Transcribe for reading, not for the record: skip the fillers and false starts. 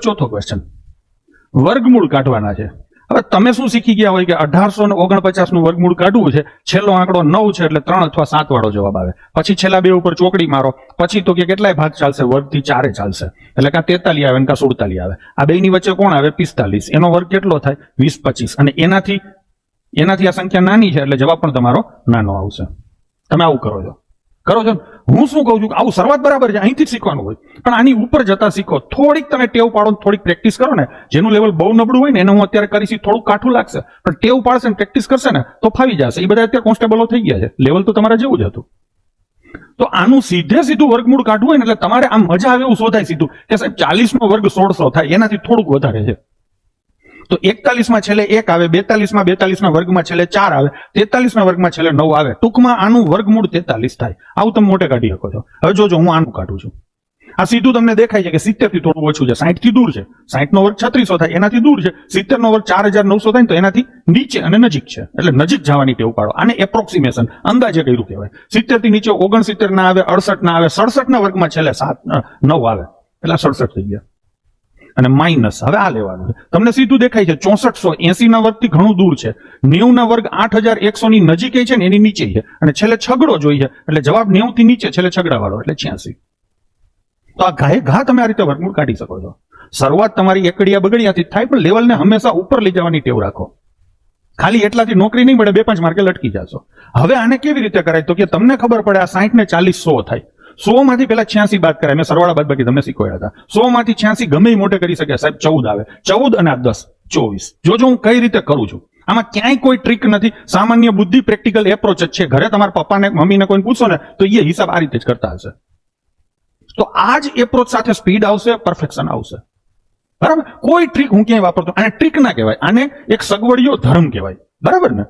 ચોથો ક્વેશ્ચન, વર્ગમૂળ કાઢવાના છે. હવે તમે શું શીખી ગયા હોય કે 1849 નું વર્ગમૂળ કાઢવું છે, છેલ્લો આંકડો 9 છે એટલે 3 અથવા 7 વાળો જવાબ આવે. પછી છેલ્લા બે ઉપર ચોકડી મારો, પછી તો કે કેટલાય ભાગ ચાલશે, વર્ગથી 4 ચાલશે, એટલે કાં 43 આવે ને કાં 47 આવે. આ બેની વચ્ચે કોણ આવે? 45. એનો વર્ગ કેટલો થાય? 20 25. અને એનાથી આ સંખ્યા નાની છે એટલે જવાબ પણ તમારો નાનો આવશે. તમે આવું કરો છો. હું શું કહું છું કે આવું શરૂઆત બરાબર છે, અહીંથી જ શીખવાનું હોય, પણ આની ઉપર જતા શીખો. થોડીક તમે ટેવ પાડો, થોડીક પ્રેક્ટિસ કરો ને. જેનું લેવલ બહુ નબળું હોય ને એને હું અત્યારે કરીશ, થોડું કાઠું લાગશે, પણ ટેવ પાડશે ને પ્રેક્ટિસ કરશે ને તો ફાવી જશે. એ બધા અત્યારે કોન્સ્ટેબલો થઈ ગયા છે, લેવલ તો તમારા જેવું જ હતું. તો આનું સીધું વર્ગમૂળ કાઢવું હોય ને એટલે તમારે આમ મજા આવે એવું શોધાય સીધું કે સાહેબ 40 નો વર્ગ 1600 થાય, એનાથી થોડુંક વધારે છે. તો 41 માં છેલ્લે 1 આવે, 42 માં 42 ના વર્ગમાં છેલ્લે 4 આવે, 43 ના વર્ગમાં છેલ્લે 9 આવે. ટૂંકમાં આનું વર્ગમૂળ 43 થાય. આવું તમે મોટે કાઢી શકો છો. હવે જોજો, હું આનું કાઢું છું. આ સીધું તમને દેખાય છે કે 70 થી થોડું ઓછું છે, 60 થી દૂર છે. 60 નો વર્ગ 3600 થાય, એનાથી દૂર છે. 70 નો વર્ગ 4900 થાય તો એનાથી નીચે અને નજીક છે, એટલે નજીક જવાની ટેવ પાડો. આને એપ્રોક્સિમેશન, અંદાજે કર્યું કહેવાય. 70 થી નીચે 69 ના આવે, 68 ના આવે, 67 ના વર્ગમાં છેલ્લે 9 આવે, એટલે 67 થઈ ગયા. અને માઇનસ હવે આ લેવાનું છે. તમને સીધું દેખાય છે 6400 80 ના વર્ગથી ઘણું દૂર છે. 90 ના વર્ગ 8100 ની નજીક છે ને એની નીચે છે, અને છેલ્લે છગડો જોઈએ એટલે જવાબ 90 થી નીચે, છેલ્લે છગડા વાળો એટલે 86. તો આ ઘા તમે આ રીતે વર્ગમૂળ કાઢી શકો છો. શરૂઆત તમારી એકડિયા બગડિયાથી થાય, પણ લેવલને હંમેશા ઉપર લઈ જવાની ટેવ રાખો. ખાલી એટલાથી નોકરી નહીં મળે, 2-5 માર્કે લટકી જશો. હવે આને કેવી રીતે કરાય? તો કે તમને ખબર પડે આ 60 ને 40 100 થાય. 100 માંથી પેલા 86 બાદ કરાય. મેં સરવાળા બાદ બાકી તમને શીખવાડ્યા હતા. 100 માંથી 86 ગમે એ મોટે કરી શકે સાહેબ, 14 આવે. 14 અને 10 24. જોજો હું કઈ રીતે કરું છું. આમાં ક્યાંય કોઈ ટ્રીક નથી, સામાન્ય બુદ્ધિ, પ્રેક્ટિકલ એપ્રોચ જ છે. ઘરે તમારા પપ્પાને મમ્મીને કોઈને પૂછો ને તો એ હિસાબ આ રીતે જ કરતા હશે. તો આ જ એપ્રોચ સાથે સ્પીડ આવશે, પરફેક્શન આવશે. બરાબર? કોઈ ટ્રીક હું ક્યાંય વાપરતો, આને ટ્રીક ના કહેવાય, આને એક સગવડિયો ધર્મ કહેવાય. બરાબર ને?